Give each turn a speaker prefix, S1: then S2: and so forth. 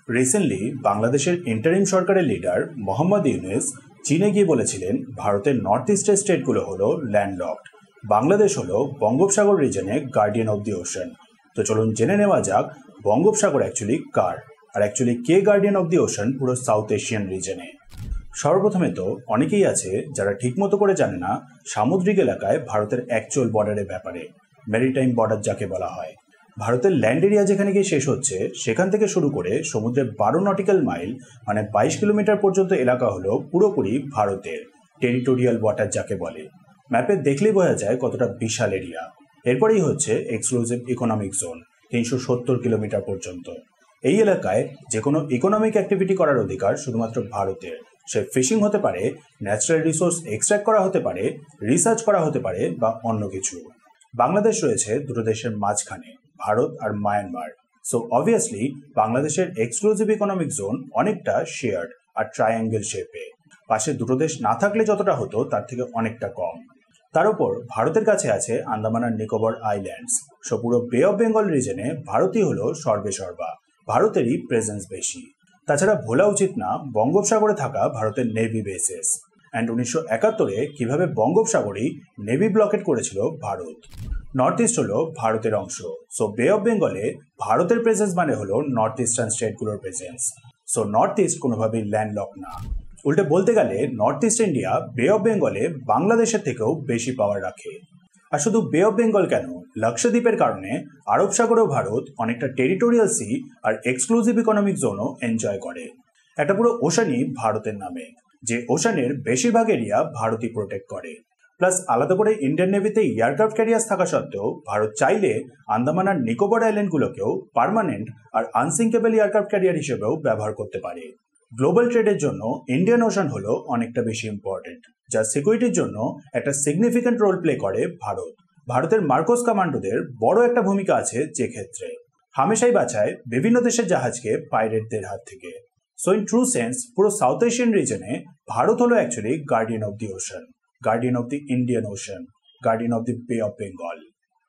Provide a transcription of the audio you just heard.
S1: Recently বাংলাদেশের interim সরকারের leader Mohammad Yunus চীনে গিয়ে বলেছিলেন ভারতের নর্থ ইস্টের স্টেটগুলো হলো ল্যান্ডলকড, বাংলাদেশ হলো বঙ্গোপসাগর রিজনে গার্ডিয়ান অব দি ওশান। তো চলুন জেনে নেওয়া যাক বঙ্গোপসাগর অ্যাকচুয়ালি কার, আর অ্যাকচুয়ালি কে গার্ডিয়ান অব দি ওশান পুরো সাউথ এশিয়ান রিজনে। সর্বপ্রথমে তো অনেকেই আছে যারা ঠিকমতো করে জানে না সামুদ্রিক এলাকায় ভারতের অ্যাকচুয়াল বর্ডারের ব্যাপারে, ম্যারিটাইম বর্ডার যাকে বলা হয়। ভারতের ল্যান্ড এরিয়া যেখানে গিয়ে শেষ হচ্ছে সেখান থেকে শুরু করে সমুদ্রের 12 নটিক্যাল মাইল মানে 22 কিলোমিটার পর্যন্ত এলাকা হলো পুরোপুরি ভারতের টেরিটোরিয়াল ওয়াটার যাকে বলে। ম্যাপে দেখলেই বোঝা যায় কতটা বিশাল এরিয়া। এরপরেই হচ্ছে এক্সক্লুসিভ ইকোনমিক জোন 370 কিলোমিটার পর্যন্ত। এই এলাকায় যে কোনো ইকোনমিক অ্যাক্টিভিটি করার অধিকার শুধুমাত্র ভারতের। সে ফিশিং হতে পারে, ন্যাচারাল রিসোর্স এক্সট্র্যাক্ট করা হতে পারে, রিসার্চ করা হতে পারে বা অন্য কিছু। বাংলাদেশ রয়েছে দুটো দেশের মাঝখানে, ভারত আর মায়ানমার। সো অবভিয়াসলি বাংলাদেশের এক্সক্লুসিভ ইকোনমিক জোন অনেকটা শেয়ার্ড আর ট্রায়াঙ্গেল শেপে। পাশে দুটো দেশ না থাকলে যতটা হতো তার থেকে অনেকটা কম। তার উপর ভারতের কাছে আছে আন্দামান আর নিকোবর আইল্যান্ডস। সো পুরো বে অফ বেঙ্গল রিজনে ভারতই হলো সর্বেসর্বা, ভারতেরই প্রেজেন্স বেশি। তাছাড়া ভোলা উচিত না বঙ্গোপসাগরে থাকা ভারতের নেভি বেসেস। অ্যান্ড 1971-এ কিভাবে বঙ্গোপসাগরই নেভি ব্লকেট করেছিল ভারত। নর্থ ইস্ট হলো ভারতের অংশ। সো বে অফ বেঙ্গলে ভারতের প্রেজেন্স মানে হলো নর্থ ইস্টার্ন স্টেটগুলোর প্রেজেন্স। সো নর্থ ইস্ট কোনোভাবেই ল্যান্ডলক না। উল্টে বলতে গেলে north east India bay of বেঙ্গলে বাংলাদেশের থেকেও বেশি পাওয়ার রাখে। আর শুধু বে অফ বেঙ্গল কেন, লাক্ষাদ্বীপের কারণে আরব সাগরেও ভারত অনেকটা টেরিটোরিয়াল সি আর এক্সক্লুসিভ ইকোনমিক জোনও এনজয় করে। একটা পুরো ওশানই ভারতের নামে, যে ওশানের বেশিরভাগ এরিয়া ভারতই প্রোটেক্ট করে। প্লাস আলাদা করে ইন্ডিয়ান নেভিতে এয়ারক্রাফট ক্যারিয়ার্স থাকা সত্ত্বেও ভারত চাইলে আন্দামান আর নিকোবর আইল্যান্ডগুলোকেও পার্মানেন্ট আর আনসিঙ্কেবল এয়ারক্রাফট ক্যারিয়ার হিসেবেও ব্যবহার করতে পারে। গ্লোবাল ট্রেডের জন্য ইন্ডিয়ান ওশান হলো অনেকটা বেশি ইম্পর্টেন্ট, যা সিকিউরিটির জন্য একটা সিগনিফিক্যান্ট রোল প্লে করে ভারত। ভারতের মার্কোস কমান্ডোদের বড় একটা ভূমিকা আছে যে ক্ষেত্রে হামেশাই বাঁচায় বিভিন্ন দেশের জাহাজকে পাইরেটদের হাত থেকে। সো ইন ট্রু সেন্স পুরো সাউথ এশিয়ান রিজনে ভারত হলো actually guardian of the ocean, guardian of the Indian ocean, guardian of দি বে অফ বেঙ্গল।